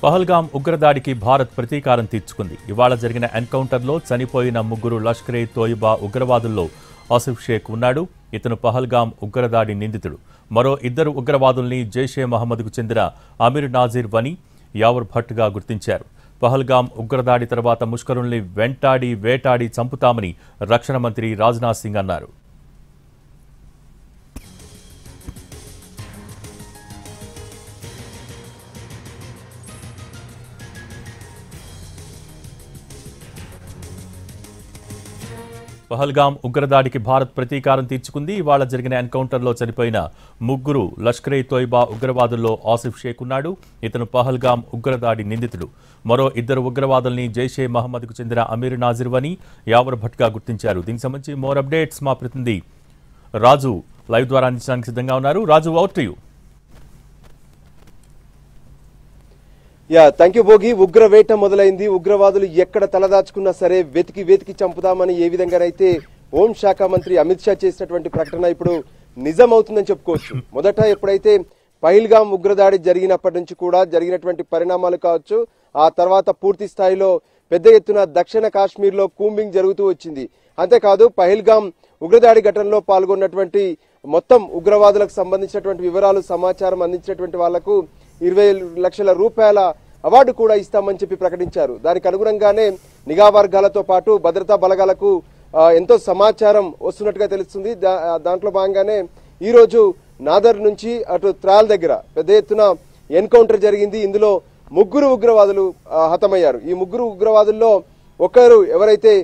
పహల్గాం ఉగ్రదాడికి భారత్ ప్రతీకారం తీర్చుకుంది. ఇవాళ జరిగిన ఎన్కౌంటర్లో చనిపోయిన ముగ్గురు లష్కరే తోయిబా ఉగ్రవాదుల్లో ఆసిఫ్ షేక్ ఉన్నాడు. ఇతను పహల్గాం ఉగ్రదాడి నిందితుడు. మరో ఇద్దరు ఉగ్రవాదుల్ని జైషే మహమ్మద్కు చెందిన అమీర్ నాజీర్ వని, యావర్ భట్గా గుర్తించారు. పహల్గాం ఉగ్రదాడి తర్వాత ముష్కరుల్ని వెంటాడి వేటాడి చంపుతామని రక్షణ మంత్రి రాజ్నాథ్ సింగ్ అన్నారు. పహల్గాం ఉగ్రదాడికి భారత్ ప్రతీకారం తీర్చుకుంది. ఇవాళ జరిగిన ఎన్కౌంటర్లో చనిపోయిన ముగ్గురు లష్కరే తోయిబా ఉగ్రవాదుల్లో ఆసిఫ్ షేక్ ఉన్నాడు. ఇతను పహల్గాం ఉగ్రదాడి నిందితుడు. మరో ఇద్దరు ఉగ్రవాదుల్ని జైషే మహమ్మద్కు చెందిన అమీర్ నాజీర్ వని, యావర్ భట్గా గుర్తించారు. దీనికి సంబంధించి మోర్ అప్డేట్స్ మా ప్రతినిధి రాజు లైవ్ ద్వారా అందించడానికి సిద్ధంగా ఉన్నారు. Raju, over to you. Thank you Bhogi. ఉగ్రవేట మొదలైంది. ఉగ్రవాదులు ఎక్కడ తలదాచుకున్నా సరే వెతికి చంపుదామని ఏ విధంగానైతే హోంశాఖ మంత్రి అమిత్ షా చేసినటువంటి ప్రకటన ఇప్పుడు నిజం అవుతుందని చెప్పుకోవచ్చు. మొదట ఎప్పుడైతే పహల్గాం ఉగ్రదాడి జరిగినప్పటి నుంచి కూడా జరిగినటువంటి పరిణామాలు కావచ్చు, ఆ తర్వాత పూర్తి స్థాయిలో పెద్ద ఎత్తున దక్షిణ కాశ్మీర్లో కూంబింగ్ జరుగుతూ వచ్చింది. అంతేకాదు పహల్గాం ఉగ్రదాడి ఘటనలో పాల్గొన్నటువంటి మొత్తం ఉగ్రవాదులకు సంబంధించినటువంటి వివరాలు సమాచారం అందించినటువంటి వాళ్లకు 20 లక్షల రూపాయల అవార్డు కూడా ఇస్తామని చెప్పి ప్రకటించారు. దానికి అనుగుణంగానే నిఘా వర్గాలతో పాటు భద్రతా బలగాలకు ఎంతో సమాచారం వస్తున్నట్టుగా తెలుస్తుంది. దాంట్లో భాగంగానే ఈ రోజు నాదర్ నుంచి అటు త్రాల్ దగ్గర పెద్ద ఎత్తున ఎన్కౌంటర్ జరిగింది. ఇందులో ముగ్గురు ఉగ్రవాదులు హతమయ్యారు. ఈ ముగ్గురు ఉగ్రవాదుల్లో ఒకరు ఎవరైతే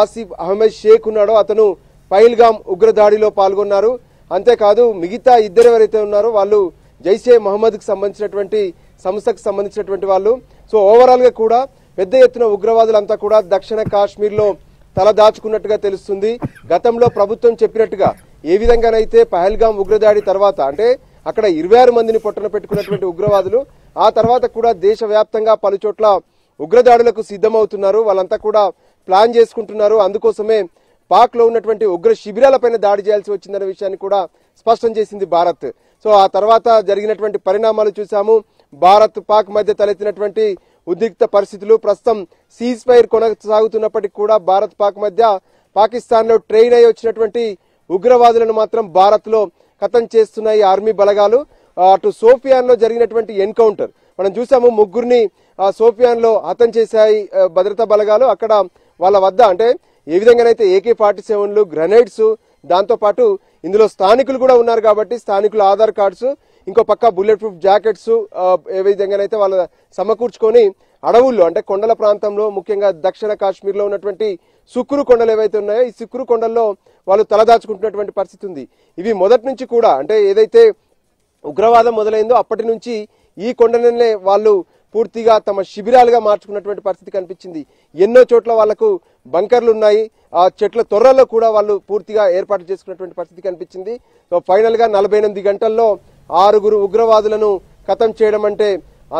ఆసిఫ్ అహ్మద్ షేక్ ఉన్నాడో అతను పహల్గాం ఉగ్రదాడిలో పాల్గొన్నారు. అంతేకాదు మిగతా ఇద్దరు ఎవరైతే ఉన్నారో వాళ్ళు జైషే మహమ్మద్కి సంబంధించినటువంటి సంస్థకు సంబంధించినటువంటి వాళ్ళు. సో ఓవరాల్ గా కూడా పెద్ద ఎత్తున ఉగ్రవాదులంతా కూడా దక్షిణ కాశ్మీర్లో తలదాచుకున్నట్టుగా తెలుస్తుంది. గతంలో ప్రభుత్వం చెప్పినట్టుగా ఏ విధంగానైతే పహల్గాం ఉగ్రదాడి తర్వాత అంటే అక్కడ 26 మందిని పొట్టన పెట్టుకున్నటువంటి ఉగ్రవాదులు ఆ తర్వాత కూడా దేశవ్యాప్తంగా పలు చోట్ల ఉగ్రదాడులకు సిద్ధమవుతున్నారు. వాళ్ళంతా కూడా ప్లాన్ చేసుకుంటున్నారు. అందుకోసమే పాక్ లో ఉన్నటువంటి ఉగ్ర శిబిరాలపైన దాడి చేయాల్సి వచ్చిందనే విషయాన్ని కూడా స్పష్టం చేసింది భారత్. సో ఆ తర్వాత జరిగినటువంటి పరిణామాలు చూసాము. భారత్ పాక్ మధ్య తలెత్తినటువంటి ఉద్రిక్త పరిస్థితులు ప్రస్తుతం సీజ్ ఫైర్ కొనసాగుతున్నప్పటికీ కూడా భారత్ పాక్ మధ్య పాకిస్తాన్ లో ట్రైన్ అయి వచ్చినటువంటి ఉగ్రవాదులను మాత్రం భారత్ లో ఖతం చేస్తున్నాయి ఆర్మీ బలగాలు. అటు సోఫియాన్ లో జరిగినటువంటి ఎన్కౌంటర్ మనం చూసాము. ముగ్గురిని సోఫియాన్ లో హతం చేశాయి భద్రతా బలగాలు. అక్కడ వాళ్ళ వద్ద అంటే ఏ విధంగానైతే AK-47లు, గ్రెనేడ్స్, దాంతో పాటు ఇందులో స్థానికులు కూడా ఉన్నారు కాబట్టి స్థానికుల ఆధార్ కార్డ్స్, ఇంకో పక్క బుల్లెట్ ప్రూఫ్ జాకెట్స్ ఏ విధంగానైతే వాళ్ళు సమకూర్చుకొని అడవుల్లో అంటే కొండల ప్రాంతంలో ముఖ్యంగా దక్షిణ కాశ్మీర్ లో ఉన్నటువంటి సుక్రు కొండలు ఏవైతే ఉన్నాయో ఈ సుక్రు కొండల్లో వాళ్ళు తలదాచుకుంటున్నటువంటి పరిస్థితి ఉంది. ఇవి మొదటి నుంచి కూడా అంటే ఏదైతే ఉగ్రవాదం మొదలైందో అప్పటి నుంచి ఈ కొండలనే వాళ్ళు పూర్తిగా తమ శిబిరాలుగా మార్చుకున్నటువంటి పరిస్థితి కనిపించింది. ఎన్నో చోట్ల వాళ్లకు బంకర్లు ఉన్నాయి. ఆ చెట్ల తొర్రల్లో కూడా వాళ్ళు పూర్తిగా ఏర్పాటు చేసుకున్నటువంటి పరిస్థితి కనిపించింది. సో ఫైనల్ గా 48 గంటల్లో 6 ఉగ్రవాదులను ఖతం చేయడం అంటే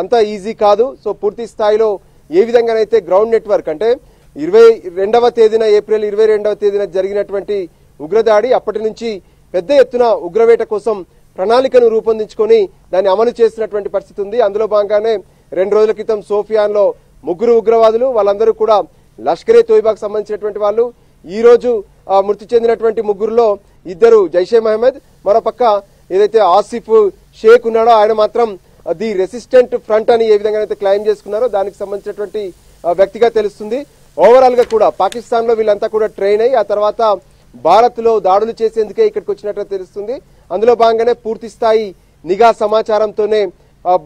అంత ఈజీ కాదు. సో పూర్తి స్థాయిలో ఏ విధంగానైతే గ్రౌండ్ నెట్వర్క్ అంటే 22వ తేదీన ఏప్రిల్ 22వ తేదీన జరిగినటువంటి ఉగ్రదాడి అప్పటి నుంచి పెద్ద ఎత్తున ఉగ్రవేట కోసం ప్రణాళికను రూపొందించుకొని దాన్ని అమలు చేసినటువంటి పరిస్థితి ఉంది. అందులో భాగంగానే 2 రోజుల క్రితం సోఫియాన్ లో ముగ్గురు ఉగ్రవాదులు వాళ్ళందరూ కూడా లష్కరే తోయిబాకు సంబంధించినటువంటి వాళ్ళు. ఈ రోజు మృతి చెందినటువంటి ముగ్గురులో ఇద్దరు జైషే మహమ్మద్, మరోపక్క ఏదైతే ఆసిఫ్ షేక్ ఉన్నాడో ఆయన మాత్రం ది రెసిస్టెంట్ ఫ్రంట్ అని ఏ విధంగా అయితే క్లైమ్ చేసుకున్నారో దానికి సంబంధించినటువంటి వ్యక్తిగా తెలుస్తుంది. ఓవరాల్ గా కూడా పాకిస్తాన్ లో వీళ్ళంతా కూడా ట్రైన్ అయ్యి ఆ తర్వాత భారత్ లో దాడులు చేసేందుకే ఇక్కడికి వచ్చినట్టు తెలుస్తుంది. అందులో భాగంగానే పూర్తి స్థాయి నిఘా సమాచారంతోనే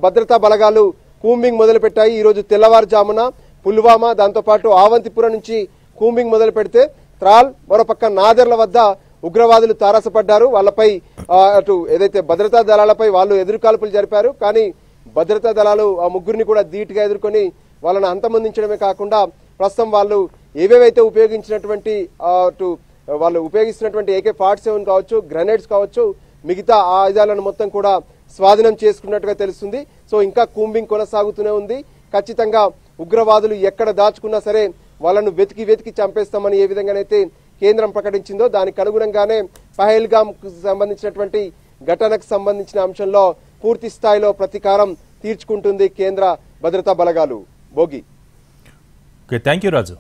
భద్రతా బలగాలు కూంబింగ్ మొదలు పెట్టాయి. ఈ రోజు తెల్లవారుజామున పుల్వామా, దాంతో పాటు ఆవంతిపురం నుంచి కూంబింగ్ మొదలు పెడితే త్రాల్, మరోపక్క నాదర్ల వద్ద ఉగ్రవాదులు తారసపడ్డారు. వాళ్ళపై అటు ఏదైతే భద్రతా దళాలపై వాళ్ళు ఎదురుకాల్పులు జరిపారు. కానీ భద్రతా దళాలు ఆ ముగ్గురిని కూడా ధీటుగా ఎదుర్కొని వాళ్ళని అంతమొందించడమే కాకుండా ప్రస్తుతం వాళ్ళు ఏవేవైతే ఉపయోగించినటువంటి అటు వాళ్ళు ఉపయోగిస్తున్నటువంటి AK-47 కావచ్చు, గ్రెనేడ్స్ కావచ్చు, మిగతా ఆయుధాలను మొత్తం కూడా స్వాధీనం చేసుకున్నట్టుగా తెలుస్తుంది. సో ఇంకా కూంబింగ్ కొనసాగుతూనే ఉంది. ఖచ్చితంగా ఉగ్రవాదులు ఎక్కడ దాచుకున్నా సరే వాళ్ళను వెతికి చంపేస్తామని ఏ విధంగానైతే కేంద్రం ప్రకటించిందో దానికి అనుగుణంగానే పహల్గాం సంబంధించినటువంటి ఘటనకు సంబంధించిన అంశంలో పూర్తి స్థాయిలో ప్రతీకారం తీర్చుకుంటుంది కేంద్ర భద్రతా బలగాలు. Bhogi. Okay, thank you Raju.